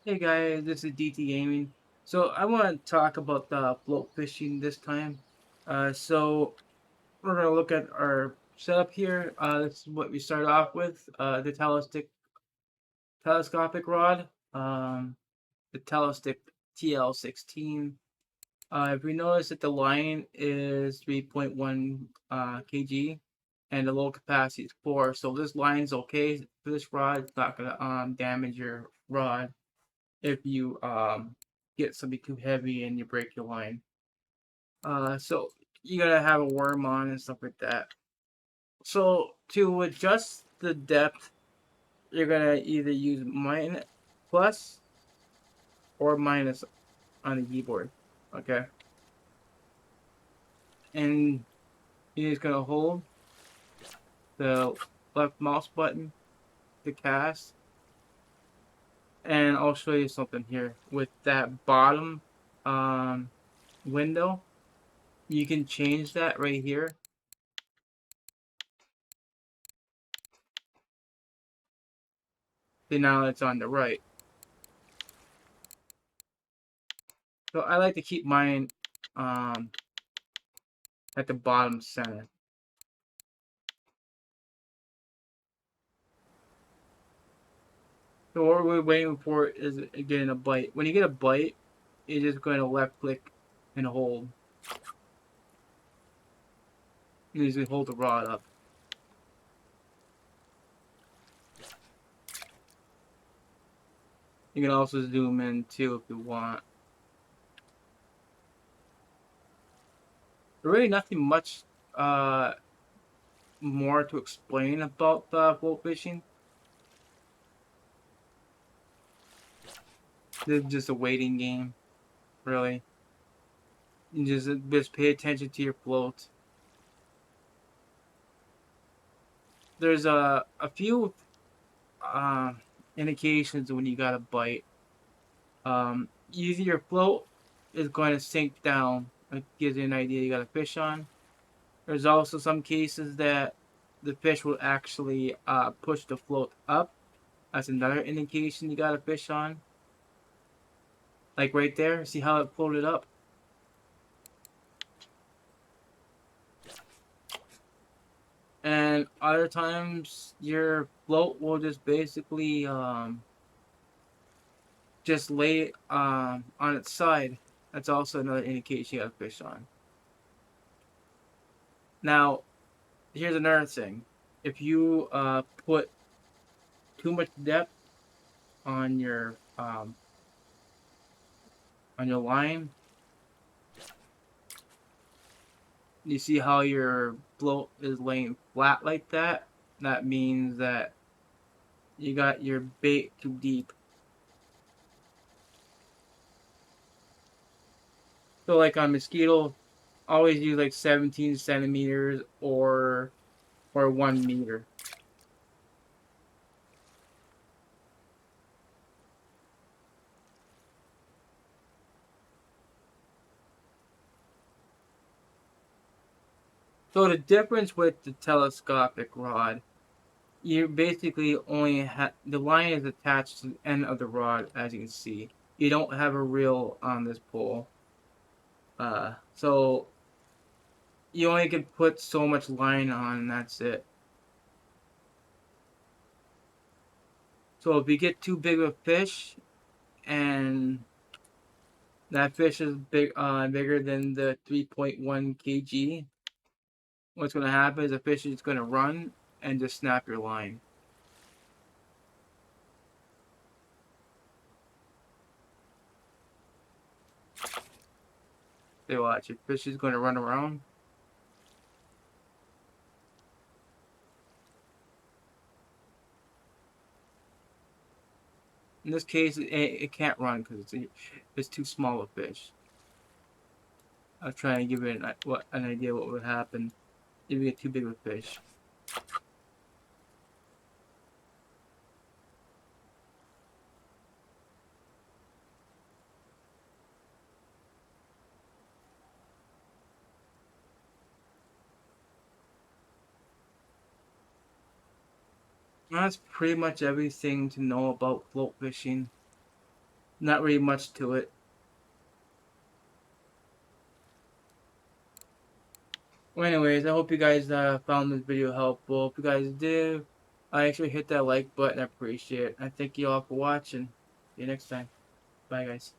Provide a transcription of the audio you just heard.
Hey guys, this is DT Gaming. So I want to talk about the float fishing this time. So we're gonna look at our setup here. This is what we start off with. The telescopic rod, the telestick TL16. If we notice that the line is 3.1 kg and the load capacity is 4, so this line's okay for this rod. It's not gonna damage your rod if you get something too heavy and you break your line. So you gotta have a worm on and stuff like that. So to adjust the depth, you're gonna either use minus plus or minus on the keyboard. Okay, and you're just gonna hold the left mouse button to cast. And I'll show you something here with that bottom um, window. You can change that right here. So now it's on the right. So I like to keep mine um, at the bottom center. So what we're waiting for is getting a bite. When you get a bite, you're just going to left click and hold. You usually hold the rod up. You can also zoom in too if you want. There's really nothing much uh, more to explain about float fishing. This is just a waiting game, really. You just pay attention to your float. There's a few um, indications when you got a bite. Using your float is going to sink down. It gives you an idea you got a fish on. There's also some cases that the fish will actually push the float up. That's another indication you got a fish on. Like right there, see how it floated up? And other times your float will just basically just lay on its side. That's also another indication you got a fish on. Now, here's another thing. If you put too much depth on your line, you see how your float is laying flat like that? That means that you got your bait too deep. So like on mosquito, always use like 17 centimeters or 1 meter. So the difference with the telescopic rod, you basically only have the line is attached to the end of the rod, as you can see. You don't have a reel on this pole, so you only can put so much line on, and that's it. So if you get too big of a fish, and that fish is bigger than the 3.1 kg, what's going to happen is the fish is going to run and just snap your line. They watch, your fish is going to run around. In this case, it can't run because it's too small a fish. I was trying to give it an idea what would happen if you get too big of a fish. That's pretty much everything to know about float fishing. Not really much to it. Well, anyways, I hope you guys found this video helpful. If you guys did, I actually hit that like button. I appreciate it. I thank you all for watching. See you next time. Bye, guys.